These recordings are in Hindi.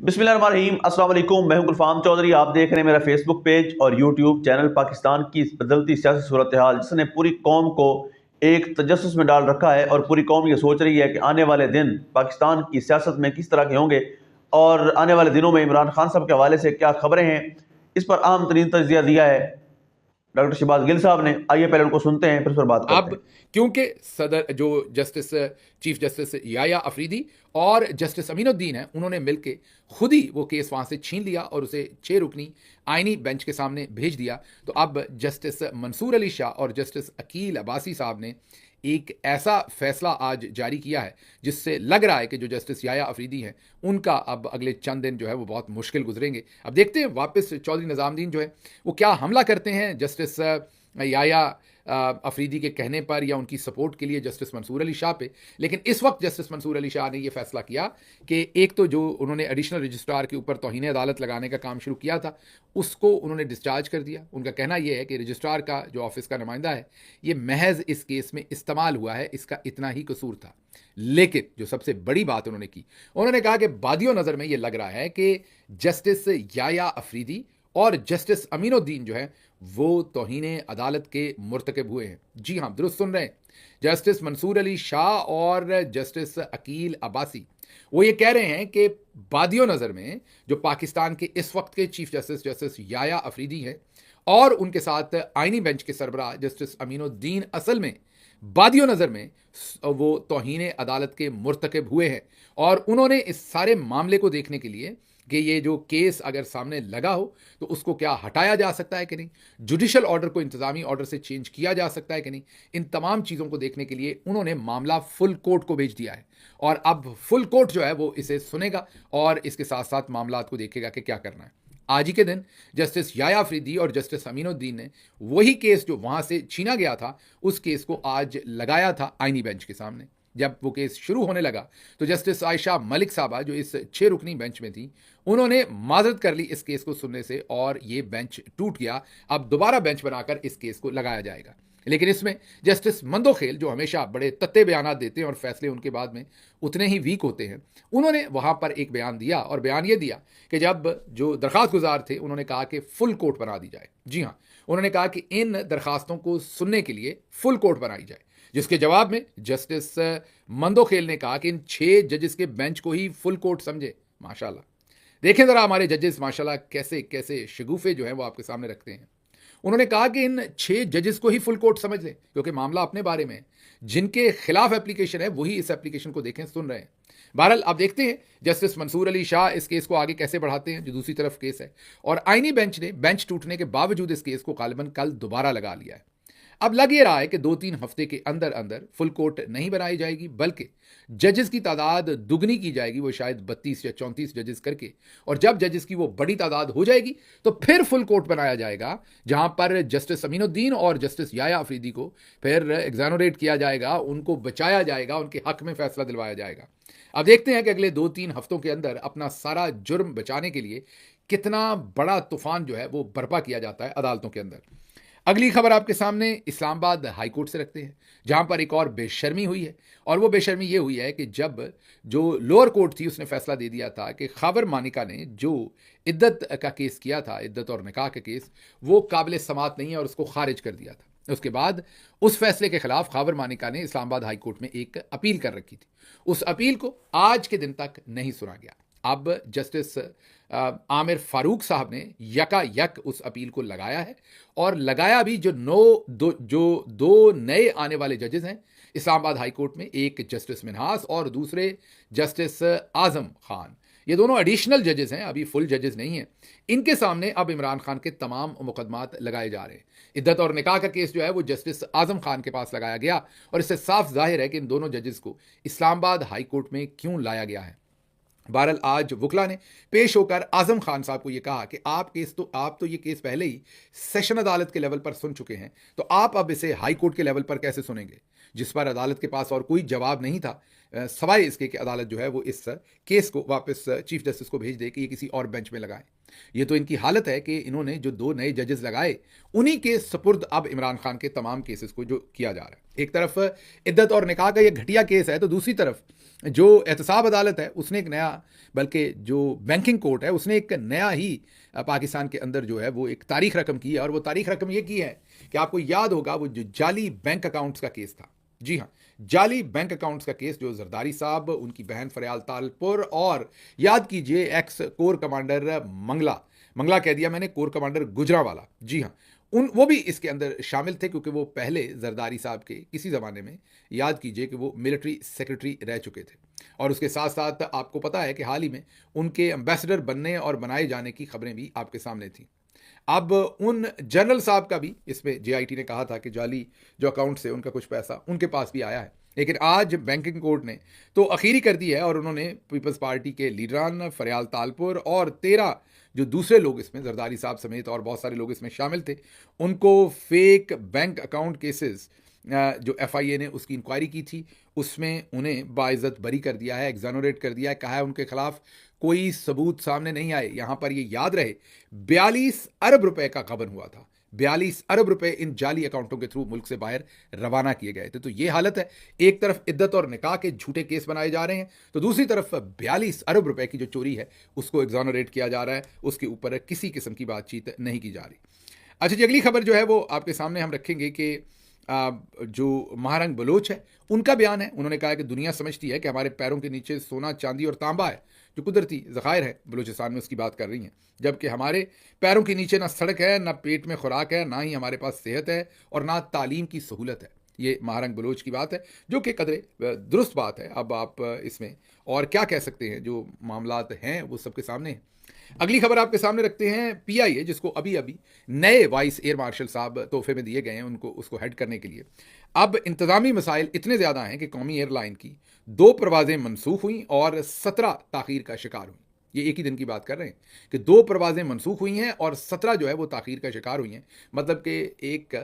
बिस्मिल्लाहिर्रहमानिर्रहीम, अस्सलाम वालेकुम। मैं हूं गुलफाम चौधरी। आप देख रहे हैं मेरा फेसबुक पेज और यूट्यूब चैनल। पाकिस्तान की इस बदलती सियासी सूरत हाल जिसने पूरी कौम को एक तजस्सुस में डाल रखा है और पूरी कौम ये सोच रही है कि आने वाले दिन पाकिस्तान की सियासत में किस तरह के होंगे और आने वाले दिनों में इमरान खान साहब के हवाले से क्या खबरें हैं, इस पर अहम तरीन तजिया दिया है डॉक्टर शहबाज गिल साहब ने। आइए पहले उनको सुनते हैं, फिर उस पर बात करते अब हैं। क्योंकि सदर जो जस्टिस चीफ जस्टिस याया अफरीदी और जस्टिस अमीनुद्दीन हैं, उन्होंने मिलकर खुद ही वो केस वहां से छीन लिया और उसे 6 रुकनी आईनी बेंच के सामने भेज दिया। तो अब जस्टिस मंसूर अली शाह और जस्टिस अकील अब्बासी साहब ने एक ऐसा फैसला आज जारी किया है जिससे लग रहा है कि जो जस्टिस याया अफरीदी हैं उनका अब अगले चंद दिन जो है वो बहुत मुश्किल गुजरेंगे। अब देखते हैं वापस चौधरी निज़ामुद्दीन जो है वो क्या हमला करते हैं जस्टिस याया अफरीदी के कहने पर या उनकी सपोर्ट के लिए जस्टिस मंसूर अली शाह पे। लेकिन इस वक्त जस्टिस मंसूर अली शाह ने यह फैसला किया कि एक तो जो उन्होंने एडिशनल रजिस्ट्रार के ऊपर तौहीन अदालत लगाने का काम शुरू किया था उसको उन्होंने डिस्चार्ज कर दिया। उनका कहना यह है कि रजिस्ट्रार का जो ऑफिस का नुमाइंदा है ये महज इस केस में इस्तेमाल हुआ है, इसका इतना ही कसूर था। लेकिन जो सबसे बड़ी बात उन्होंने की, उन्होंने कहा कि बादियों नज़र में यह लग रहा है कि जस्टिस याया अफरीदी और जस्टिस अमीनुद्दीन जो है वो तौहीन अदालत के मुर्तकब हुए हैं। जी हाँ, दुरुस्त सुन रहे हैं। जस्टिस मंसूर अली शाह और जस्टिस अकील अब्बासी वो ये कह रहे हैं कि बादियों नज़र में जो पाकिस्तान के इस वक्त के चीफ जस्टिस जस्टिस याया अफरीदी हैं और उनके साथ आईनी बेंच के सरबराह जस्टिस अमीनुद्दीन असल में बादियों नज़र में वो तौहीन अदालत के मुर्तकब हुए हैं और उन्होंने इस सारे मामले को देखने के लिए कि ये जो केस अगर सामने लगा हो तो उसको क्या हटाया जा सकता है कि नहीं, जुडिशल ऑर्डर को इंतज़ामी ऑर्डर से चेंज किया जा सकता है कि नहीं, इन तमाम चीज़ों को देखने के लिए उन्होंने मामला फुल कोर्ट को भेज दिया है। और अब फुल कोर्ट जो है वो इसे सुनेगा और इसके साथ साथ मामला को देखेगा कि क्या करना है। आज ही के दिन जस्टिस याया अफरीदी और जस्टिस अमीनुद्दीन ने वही केस जो वहाँ से छीना गया था उस केस को आज लगाया था आईनी बेंच के सामने। जब वो केस शुरू होने लगा तो जस्टिस आयशा मलिक साहबा जो इस 6 रुकनी बेंच में थी उन्होंने माजरत कर ली इस केस को सुनने से और ये बेंच टूट गया। अब दोबारा बेंच बनाकर इस केस को लगाया जाएगा। लेकिन इसमें जस्टिस मंदोखेल जो हमेशा बड़े तत्ते बयान देते हैं और फैसले उनके बाद में उतने ही वीक होते हैं, उन्होंने वहाँ पर एक बयान दिया और बयान ये दिया कि जब जो दरख्वास्त गुजार थे उन्होंने कहा कि फुल कोर्ट बना दी जाए। जी हाँ, उन्होंने कहा कि इन दरखास्तों को सुनने के लिए फुल कोर्ट बनाई जाए, जिसके जवाब में जस्टिस मंदोखेल ने कहा कि इन 6 जजेस के बेंच को ही फुल कोर्ट समझे। माशाल्लाह, देखें ज़रा हमारे जजेस माशाल्लाह कैसे कैसे शगुफे जो हैं वो आपके सामने रखते हैं। उन्होंने कहा कि इन 6 जजेस को ही फुल कोर्ट समझ लें क्योंकि मामला अपने बारे में है। जिनके खिलाफ एप्लीकेशन है वही इस एप्लीकेशन को देखें, सुन रहे हैं। बहरहाल आप देखते हैं जस्टिस मंसूर अली शाह इस केस को आगे कैसे बढ़ाते हैं, जो दूसरी तरफ केस है। और आईनी बेंच ने बेंच टूटने के बावजूद इस केस को गालिबन कल दोबारा लगा लिया है। अब लग ये रहा है कि 2-3 हफ्ते के अंदर अंदर फुल कोर्ट नहीं बनाई जाएगी बल्कि जजेस की तादाद दुगनी की जाएगी, वो शायद 32 या 34 जजेस करके। और जब जजेस की वो बड़ी तादाद हो जाएगी तो फिर फुल कोर्ट बनाया जाएगा जहां पर जस्टिस अमीनुद्दीन और जस्टिस याया अफरीदी को फिर एग्जानोरेट किया जाएगा, उनको बचाया जाएगा, उनके हक में फैसला दिलवाया जाएगा। अब देखते हैं कि अगले 2-3 हफ्तों के अंदर अपना सारा जुर्म बचाने के लिए कितना बड़ा तूफान जो है वो बर्पा किया जाता है अदालतों के अंदर। अगली खबर आपके सामने इस्लामाबाद हाई कोर्ट से रखते हैं जहां पर एक और बेशर्मी हुई है। और वो बेशर्मी ये हुई है कि जब जो लोअर कोर्ट थी उसने फैसला दे दिया था कि खावर मानिका ने जो इद्दत का केस किया था, इद्दत और निकाह का केस, वो काबिल समात नहीं है और उसको खारिज कर दिया था। उसके बाद उस फैसले के खिलाफ खावर मानिका ने इस्लामाबाद हाई कोर्ट में एक अपील कर रखी थी। उस अपील को आज के दिन तक नहीं सुना गया। अब जस्टिस आमिर फारूक साहब ने यकायक उस अपील को लगाया है और लगाया भी जो दो नए आने वाले जजेस हैं इस्लामाबाद हाई कोर्ट में, एक जस्टिस मिन्हास और दूसरे जस्टिस आजम खान। ये दोनों एडिशनल जजेस हैं, अभी फुल जजेस नहीं हैं। इनके सामने अब इमरान खान के तमाम मुकदमात लगाए जा रहे हैं। इद्दत और निकाह का केस जो है वो जस्टिस आजम खान के पास लगाया गया और इससे साफ जाहिर है कि इन दोनों जजेस को इस्लामाबाद हाई कोर्ट में क्यों लाया गया है। बहरहाल आज वकला ने पेश होकर आजम खान साहब को यह कहा कि आप तो ये केस पहले ही सेशन अदालत के लेवल पर सुन चुके हैं, तो आप अब इसे हाई कोर्ट के लेवल पर कैसे सुनेंगे, जिस पर अदालत के पास और कोई जवाब नहीं था सवाए इसके कि अदालत जो है वो इस केस को वापस चीफ जस्टिस को भेज दे कि ये किसी और बेंच में लगाएं। ये तो इनकी हालत है कि इन्होंने जो 2 नए जजेस लगाए, उन्हीं के सपुर्द अब इमरान खान के तमाम केसेस को जो किया जा रहा है। एक तरफ इद्दत और निकाह का ये घटिया केस है, तो दूसरी तरफ जो एहतसाब अदालत है उसने एक नया, बल्कि जो बैंकिंग कोर्ट है उसने एक नया ही पाकिस्तान के अंदर जो है वो एक तारीख रकम की है। और वो तारीख रकम ये की है कि आपको याद होगा वो जो जाली बैंक अकाउंट्स का केस था, जी हाँ, जाली बैंक अकाउंट्स का केस, जो जरदारी साहब, उनकी बहन फरियाल तालपुर और याद कीजिए एक्स कोर कमांडर मंगला कह दिया मैंने, कोर कमांडर गुजरांवाला, जी हाँ, वो भी इसके अंदर शामिल थे, क्योंकि वो पहले जरदारी साहब के किसी ज़माने में, याद कीजिए कि वो मिलिट्री सेक्रेटरी रह चुके थे। और उसके साथ साथ आपको पता है कि हाल ही में उनके एम्बेसडर बनने और बनाए जाने की खबरें भी आपके सामने थी। अब उन जनरल साहब का भी इसमें जेआईटी ने कहा था कि जाली जो अकाउंट से उनका कुछ पैसा उनके पास भी आया है, लेकिन आज बैंकिंग कोर्ट ने तो अखीरी कर दी है और उन्होंने पीपल्स पार्टी के लीडरान फरियाल तालपुर और 13 जो दूसरे लोग इसमें, जरदारी साहब समेत और बहुत सारे लोग इसमें शामिल थे, उनको फेक बैंक अकाउंट केसेस जो एफआईए ने उसकी इंक्वायरी की थी उसमें उन्हें बाइज्जत बरी कर दिया है, एग्जोनरेट कर दिया है, कहा है उनके खिलाफ कोई सबूत सामने नहीं आए। यहां पर ये याद रहे 42 अरब रुपए का गबन हुआ था, 42 अरब रुपए इन जाली अकाउंटों के थ्रू मुल्क से बाहर रवाना किए गए थे। तो ये हालत है, एक तरफ इद्दत और निकाह के झूठे केस बनाए जा रहे हैं, तो दूसरी तरफ 42 अरब रुपए की जो चोरी है उसको एग्जोनरेट किया जा रहा है, उसके ऊपर किसी किस्म की बातचीत नहीं की जा रही। अच्छा जी, अगली खबर जो है वो आपके सामने हम रखेंगे कि जो महारंग बलोच है उनका बयान है। उन्होंने कहा कि दुनिया समझती है कि हमारे पैरों के नीचे सोना, चांदी और तांबा है, जो कुदरती ज़खायर है बलूचिस्तान में, उसकी बात कर रही हैं, जबकि हमारे पैरों के नीचे ना सड़क है, ना पेट में खुराक है, ना ही हमारे पास सेहत है और ना तालीम की सहूलत है। ये महारंग बलोच की बात है, जो कि कदरे दुरुस्त बात है। अब आप इसमें और क्या कह सकते हैं, जो मामलात हैं वो सबके सामने हैं। अगली खबर आपके सामने रखते हैं पीआईए, जिसको अभी अभी नए वाइस एयर मार्शल साहब तोहफे में दिए गए हैं उनको, उसको हेड करने के लिए। अब इंतजामी मसाइल इतने ज़्यादा हैं कि कौमी एयरलाइन की 2 परवाज़ें मनसूख हुई और 17 ताख़ीर का शिकार हुई। ये एक ही दिन की बात कर रहे हैं कि 2 परवाज़ें मनसूख हुई हैं और 17 जो है वो ताख़ीर का शिकार हुई हैं। मतलब कि एक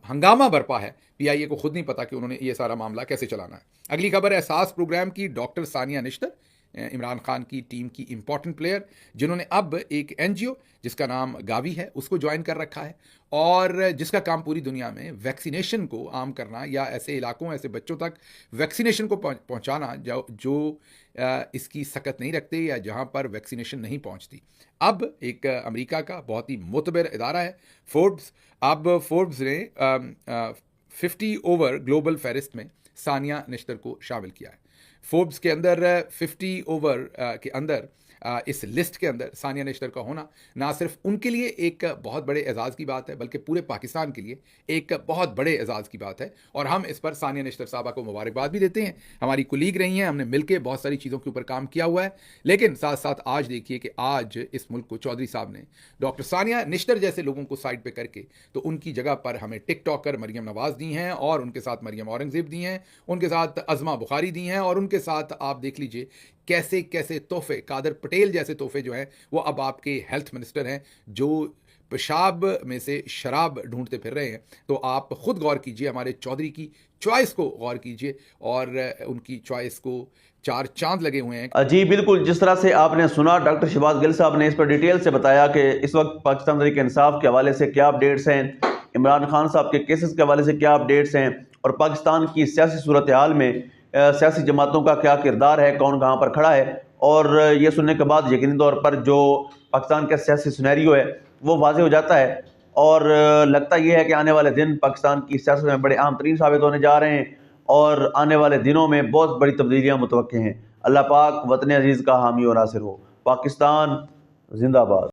हंगामा बरपा है। पीआईए को खुद नहीं पता कि उन्होंने ये सारा मामला कैसे चलाना है। अगली खबर है एहसास प्रोग्राम की डॉक्टर सानिया निश्तर, इमरान खान की टीम की इंपॉर्टेंट प्लेयर, जिन्होंने अब एक एनजीओ जिसका नाम गावी है उसको ज्वाइन कर रखा है और जिसका काम पूरी दुनिया में वैक्सीनेशन को आम करना या ऐसे इलाकों, ऐसे बच्चों तक वैक्सीनेशन को पहुंचाना जो इसकी सकत नहीं रखते या जहां पर वैक्सीनेशन नहीं पहुंचती। अब एक अमेरिका का बहुत ही मोतबर इदारा है फोर्ब्स, अब फोर्ब्स ने 50 ओवर ग्लोबल फेरिस्ट में सानिया निश्तर को शामिल किया है। फोर्ब्स के अंदर 50 ओवर के अंदर इस लिस्ट के अंदर सानिया निश्तर का होना ना सिर्फ उनके लिए एक बहुत बड़े एजाज़ की बात है, बल्कि पूरे पाकिस्तान के लिए एक बहुत बड़े एजाज़ की बात है। और हम इस पर सानिया निश्तर साहबा को मुबारकबाद भी देते हैं। हमारी कुलीग रही हैं, हमने मिलकर बहुत सारी चीज़ों के ऊपर काम किया हुआ है। लेकिन साथ साथ आज देखिए कि आज इस मुल्क को चौधरी साहब ने डॉक्टर सानिया निश्तर जैसे लोगों को साइड पर करके तो उनकी जगह पर हमें टिकटॉकर मरियम नवाज़ दी हैं और उनके साथ मरियम औरंगज़ेब दी हैं, उनके साथ अज़मा बुखारी दी हैं और उनके साथ आप देख लीजिए कैसे कैसे तोहफे, कादर पटेल जैसे तोहफे जो हैं वो अब आपके हेल्थ मिनिस्टर हैं, जो पेशाब में से शराब ढूंढते फिर रहे हैं। तो आप खुद गौर कीजिए, हमारे चौधरी की चॉइस को गौर कीजिए और उनकी चॉइस को 4 चांद लगे हुए हैं। जी बिल्कुल, जिस तरह से आपने सुना डॉक्टर शहबाज गिल साहब ने इस पर डिटेल से बताया कि इस वक्त पाकिस्तान तहरीक इंसाफ के हवाले से क्या अपडेट्स हैं, इमरान खान साहब के केसेस के हवाले से क्या अपडेट्स हैं और पाकिस्तान की सियासी सूरत हाल में सियासी जमातों का क्या किरदार है, कौन कहाँ पर खड़ा है। और ये सुनने के बाद यकीनी तौर पर जो पाकिस्तान का सियासी सिनेरियो है वो वाज़ेह हो जाता है और लगता ये है कि आने वाले दिन पाकिस्तान की सियासत में बड़े अहम तरीन साबित होने जा रहे हैं और आने वाले दिनों में बहुत बड़ी तब्दीलियाँ मुतवक्के हैं। अल्लाह पाक वतन अजीज़ का हामी और नासिर हो। पाकिस्तान जिंदाबाद।